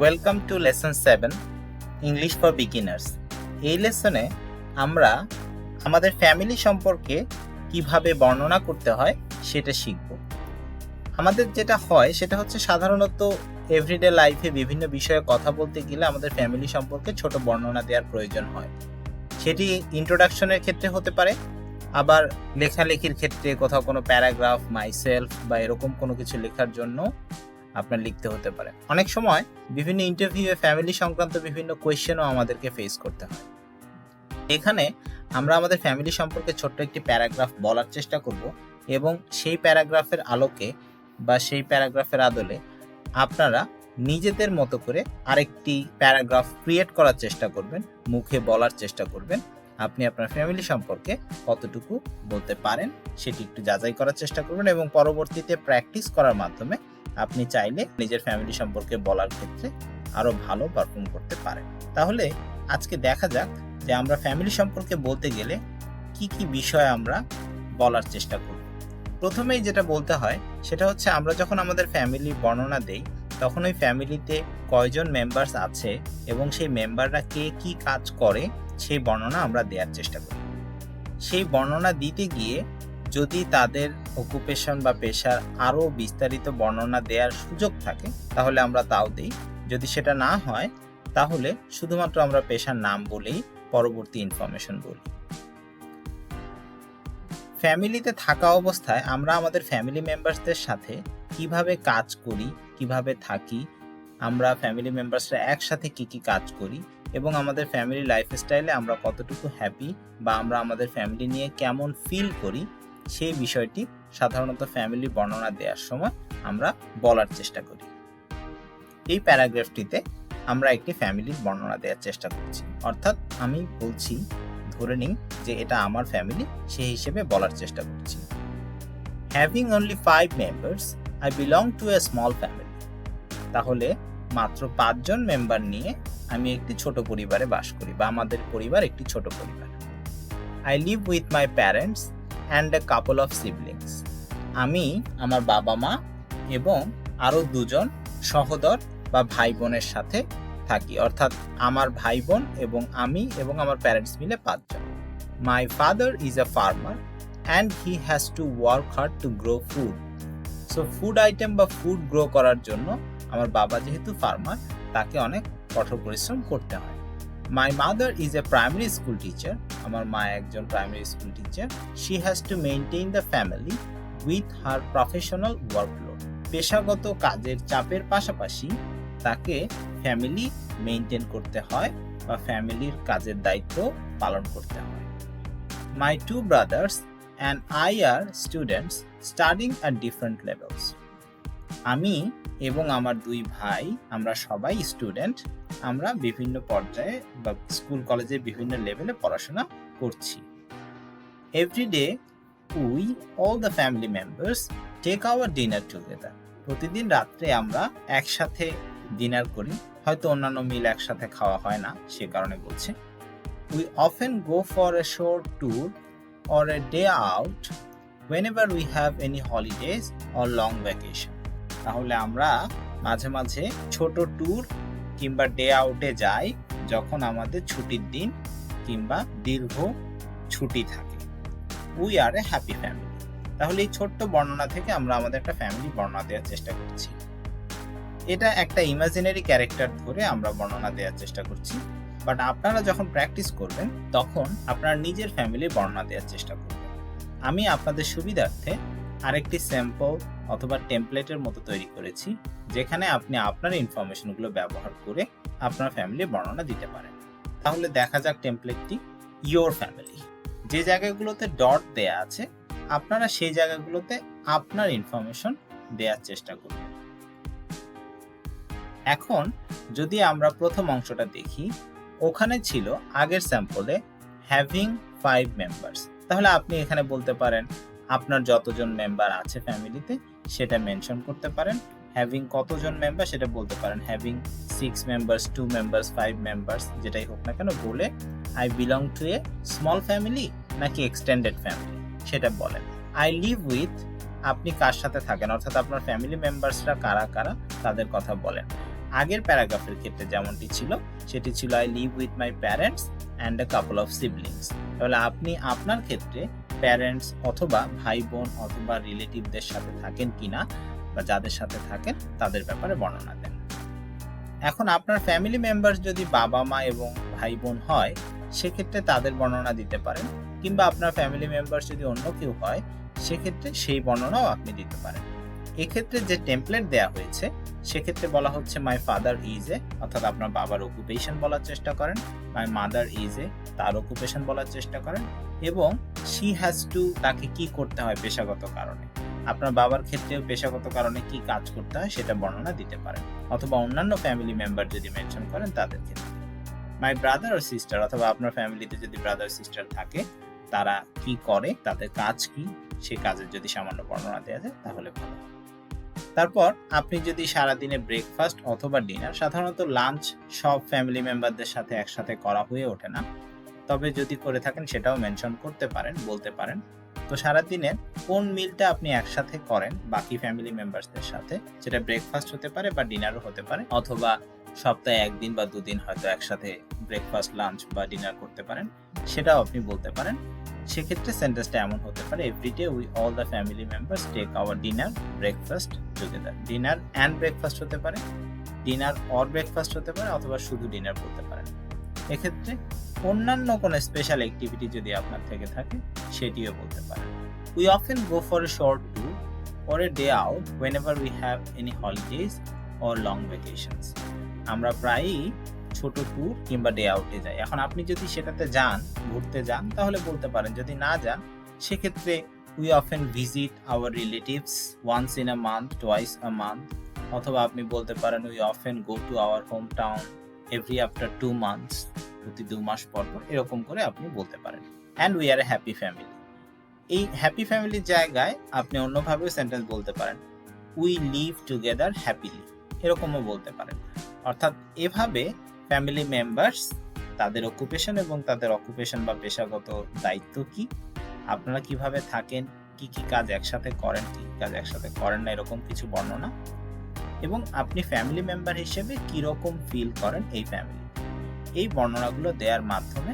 Welcome to lesson 7 English for beginners. এই লেসনে আমরা আমাদের ফ্যামিলি সম্পর্কে কিভাবে বর্ণনা করতে হয় সেটা শিখব। আমাদের যেটা হয় সেটা হচ্ছে সাধারণত এভরিডে লাইফে বিভিন্ন বিষয়ে কথা বলতে গেলে আমাদের ফ্যামিলি সম্পর্কে ছোট বর্ণনা দেওয়ার প্রয়োজন হয়। সেটি ইন্ট্রোডাকশনের ক্ষেত্রে হতে পারে, আবার লেখালেখির ক্ষেত্রে কোথাও কোনো প্যারাগ্রাফ, মাইসেলফ বা এরকম কোনো কিছু লেখার জন্য আপনার লিখতে হতে পারে। অনেক সময় বিভিন্ন ইন্টারভিউয়ে ফ্যামিলি সংক্রান্ত বিভিন্ন কোয়েশ্চেনও আমাদেরকে ফেস করতে হয়। এখানে আমরা আমাদের ফ্যামিলি সম্পর্কে ছোট্ট একটি প্যারাগ্রাফ বলার চেষ্টা করব এবং সেই প্যারাগ্রাফের আলোকে বা সেই প্যারাগ্রাফের আদলে আপনারা নিজেদের মতো করে আরেকটি প্যারাগ্রাফ ক্রিয়েট করার চেষ্টা করবেন, মুখে বলার চেষ্টা করবেন। আপনি আপনার ফ্যামিলি সম্পর্কে কতটুকু বলতে পারেন সেটি একটু যাচাই করার চেষ্টা করবেন এবং পরবর্তীতে প্র্যাকটিস করার মাধ্যমে আপনি চাইলে নিজের ফ্যামিলি সম্পর্কে বলার ক্ষেত্রে আরো ভালো পারফর্ম করতে পারেন। তাহলে আজকে দেখা যাক যে আমরা ফ্যামিলি সম্পর্কে বলতে গেলে কি কি বিষয় আমরা বলার চেষ্টা করব। প্রথমেই যেটা বলতে হয় সেটা হচ্ছে আমরা যখন আমাদের ফ্যামিলি বর্ণনা দেই তখন ওই ফ্যামিলিতে কয়জন মেম্বার্স আছে এবং সেই মেম্বাররা কে কি কাজ করে সেই বর্ণনা আমরা দেওয়ার চেষ্টা করি। সেই বর্ণনা দিতে গিয়ে যদি তাদের অকুপেশন বা পেশার আরও বিস্তারিত বর্ণনা দেওয়ার সুযোগ থাকে তাহলে আমরা তাও দিই। যদি সেটা না হয় তাহলে শুধুমাত্র আমরা পেশার নাম বলেই পরবর্তী ইনফরমেশন বলি। ফ্যামিলিতে থাকা অবস্থায় আমরা আমাদের ফ্যামিলি মেম্বারসদের সাথে কিভাবে কাজ করি, কিভাবে থাকি, আমরা ফ্যামিলি মেম্বারসরা একসাথে কি কি কাজ করি এবং আমাদের ফ্যামিলি লাইফস্টাইলে আমরা কতটুকু হ্যাপি বা আমরা আমাদের ফ্যামিলি নিয়ে কেমন ফিল করি সেই বিষয়টি সাধারণত ফ্যামিলি বর্ণনা দেওয়ার সময় আমরা বলার চেষ্টা করি। এই প্যারাগ্রাফটিতে আমরা একটি ফ্যামিলির বর্ণনা দেওয়ার চেষ্টা করছি, অর্থাৎ আমি বলছি, ধরে নিই যে এটা আমার ফ্যামিলি, সেই হিসেবে বলার চেষ্টা করছি। Having only 5 members, I belong to a small family. তাহলে মাত্র 5 জন মেম্বার নিয়ে আমি একটি ছোট পরিবারে বাস করি বা আমাদের পরিবার একটি ছোট পরিবার। I live with my parents and a couple of siblings. আমি আমার বাবা মা এবং আরো 2 জন সহোদর বা ভাই বোনের সাথে থাকি, অর্থাৎ আমার ভাই বোন এবং আমি এবং আমার প্যারেন্টস মিলে 5 জন। My father is a farmer and he has to work hard to grow food. So food item বা ফুড গ্রো করার জন্য আমার বাবা যেহেতু ফার্মার, তাকে অনেক কঠোর পরিশ্রম করতে হয়। My mother is a primary school teacher. আমার মা একজন primary school teacher. She has to maintain the family with her professional workload. পেশাগত কাজের চাপের পাশাপাশি তাকে ফ্যামিলি মেইনটেইন করতে হয় বা ফ্যামিলির কাজের দায়িত্ব পালন করতে হয়। My 2 brothers and I are students studying at different levels. আমি এবং আমার 2 ভাই আমরা সবাই স্টুডেন্ট, আমরা বিভিন্ন পর্যায়ে বা স্কুল কলেজে বিভিন্ন লেভেলে পড়াশোনা করছি। Every day we all the family members take our dinner together. প্রতিদিন রাত্রে আমরা একসাথে ডিনার করি, হয়তো অন্যান্য মিল একসাথে খাওয়া হয় না, সে কারণে বলছি। We often go for a short tour or a day out whenever we have any holidays or long vacation. তাহলে আমরা মাঝে মাঝে ছোট ট্যুর কিংবা ডে আউটে যাই যখন আমাদের ছুটির দিন কিংবা দীর্ঘ ছুটি থাকে। We are a happy family. তাহলে এই ছোট্ট বর্ণনা থেকে আমরা আমাদের একটা ফ্যামিলি বর্ণনা দেওয়ার চেষ্টা করছি। এটা একটা ইমাজিনারি ক্যারেক্টার ধরে আমরা বর্ণনা দেওয়ার চেষ্টা করছি, বাট আপনারা যখন প্র্যাকটিস করবেন তখন আপনারা নিজের ফ্যামিলির বর্ণনা দেওয়ার চেষ্টা করবেন। আমি আপনাদের সুবিধার্থে আরেকটি স্যাম্পল অথবা টেমপ্লেটের মতো তৈরি করেছি, যেখানে আপনি আপনার ইনফরমেশনগুলো ব্যবহার করে আপনার ফ্যামিলির বর্ণনা দিতে পারেন। তাহলে দেখা যাক টেমপ্লেটটি। ইয়োর ফ্যামিলি, যে জায়গাগুলোতে ডট দেয়া আছে আপনারা সেই জায়গাগুলোতে আপনার ইনফরমেশন দেওয়ার চেষ্টা করবেন। এখন যদি আমরা প্রথম অংশটা দেখি, ওখানে ছিল আগের স্যাম্পলে হ্যাভিং 5 মেম্বার্স। তাহলে আপনি এখানে বলতে পারেন আপনার যতজন মেম্বার আছে ফ্যামিলিতে সেটা মেনশন করতে পারেন। হ্যাভিং কতজন মেম্বার সেটা বলতে পারেন, হ্যাভিং 6 মেম্বার্স, 2 মেম্বার্স, 5 মেম্বার্স, যেটাই হোক না কেন বলে I belong to a small family নাকি এক্সটেন্ডেড ফ্যামিলি সেটা বলেন। আই লিভ উইথ, আপনি কার সাথে থাকেন, অর্থাৎ আপনার ফ্যামিলি মেম্বার্সরা কারা কারা তাদের কথা বলেন। আগের প্যারাগ্রাফের ক্ষেত্রে যেমনটি ছিল সেটি ছিল I live with my parents and a couple of siblings. তাহলে আপনি আপনার ক্ষেত্রে প্যারেন্টস অথবা ভাই বোন অথবা রিলেটিভদের সাথে থাকেন কিনা বা যাদের সাথে থাকেন তাদের ব্যাপারে বর্ণনা দেন। এখন আপনার ফ্যামিলি মেম্বার্স যদি বাবা মা এবং ভাই বোন হয় সেক্ষেত্রে তাদের বর্ণনা দিতে পারেন, কিংবা আপনার ফ্যামিলি মেম্বার্স যদি অন্য কেউ হয় সেক্ষেত্রে সেই বর্ণনাও আপনি দিতে পারেন। এক্ষেত্রে যে টেমপ্লেট দেয়া হয়েছে সেক্ষেত্রে বলা হচ্ছে মাই ফাদার ইজ এ, অর্থাৎ আপনার বাবার অকুপেশন বলার চেষ্টা করেন, মাই মাদার ইজ এ তার অকুপেশন বলার চেষ্টা করেন, এবং শি হ্যাজ টু তাকে কি করতে হয় পেশাগত কারণে। আপনার বাবার ক্ষেত্রেও পেশাগত কারণে কি কাজ করতে হয় সেটা বর্ণনা দিতে পারেন, অথবা অন্যান্য ফ্যামিলি মেম্বার যদি মেনশন করেন তাদের ক্ষেত্রে। মাই ব্রাদার ও সিস্টার, অথবা আপনার ফ্যামিলিতে যদি ব্রাদার সিস্টার থাকে তারা কি করে, তাদের কাজ কি, সেই কাজের যদি সামান্য বর্ণনা দেওয়া যায় তাহলে ভালো। তারপর আপনি যদি সারাদিনে ব্রেকফাস্ট অথবা ডিনার, সাধারণত লাঞ্চ সব ফ্যামিলি মেম্বারদের সাথে একসাথে করা হয়ে ওঠে না, তবে যদি করে থাকেন সেটাও মেনশন করতে পারেন, বলতে পারেন। তো সারাদিনে কোন মিলটা আপনি একসাথে করেন বাকি ফ্যামিলি মেম্বারসদের সাথে, সেটা ব্রেকফাস্ট হতে পারে বা ডিনারও হতে পারে, অথবা সপ্তাহে একদিন বা দুদিন হয়তো একসাথে ব্রেকফাস্ট লাঞ্চ বা ডিনার করতে পারেন, সেটাও আপনি বলতে পারেন। সেক্ষেত্রে সেন্টেন্সটা এমন হতে পারে everyday we all the family members take our dinner breakfast together. Dinner and breakfast হতে পারে, ডিনার অর ব্রেকফাস্ট হতে পারে, অথবা শুধু ডিনার বলতে পারেন। এক্ষেত্রে অন্যান্য কোনো স্পেশাল অ্যাক্টিভিটি যদি আপনার থেকে থাকে সেটিও বলতে পারেন। We often go for a short tour or a day out whenever we have any holidays or long vacations. আমরা প্রায়ই ছোট ট্যুর কিংবা ডে আউটে যাই। এখন আপনি যদি সেটাতে যান, ঘুরতে যান, তাহলে বলতে পারেন। যদি না যান সেক্ষেত্রে we often visit our relatives once in a month, twice a month, অথবা আপনি বলতে পারেন we often go to our hometown every after 2 months, প্রতি 2 মাস পর পর, এরকম করে আপনি বলতে পারেন। and we are a happy family। এই হ্যাপি ফ্যামিলির জায়গায় আপনি অন্যভাবেও সেন্টেন্স বলতে পারেন, উই লিভ টুগেদার হ্যাপিলি, এরকমও বলতে পারেন। অর্থাৎ এভাবে ফ্যামিলি মেম্বার্স, তাদের অকুপেশন এবং তাদের অকুপেশন বা পেশাগত দায়িত্ব কি, আপনারা কিভাবে থাকেন, কি কি কাজ একসাথে করেন, কি কি কাজ একসাথে করেন না, এরকম কিছু বর্ণনা, এবং আপনি ফ্যামিলি মেম্বার হিসেবে কিরকম ফিল করেন এই ফ্যামিলি, এই বর্ণনাগুলো দেওয়ার মাধ্যমে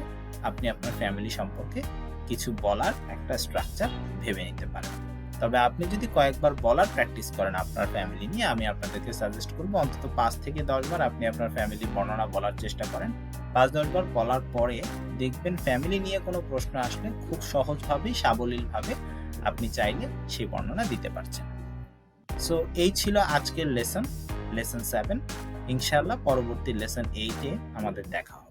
আপনি আপনার ফ্যামিলি সম্পর্কে কিছু বলার একটা স্ট্রাকচার ভেবে নিতে পারেন। তবে আপনি যদি কয়েকবার বলার প্র্যাকটিস করেন আপনার ফ্যামিলি নিয়ে, আমি আপনাদেরকে সাজেস্ট করবো অন্তত 5 থেকে 10 বার আপনি আপনার ফ্যামিলি বর্ণনা বলার চেষ্টা করেন। 5-10 বার বলার পরে দেখবেন ফ্যামিলি নিয়ে কোনো প্রশ্ন আসলে খুব সহজভাবেই, সাবলীলভাবে আপনি চাইলে সেই বর্ণনা দিতে পারছেন। সো এই ছিল আজকের লেসন 7। ইনশাআল্লাহ পরবর্তী লেসন 8-এ আমাদের দেখা হবে।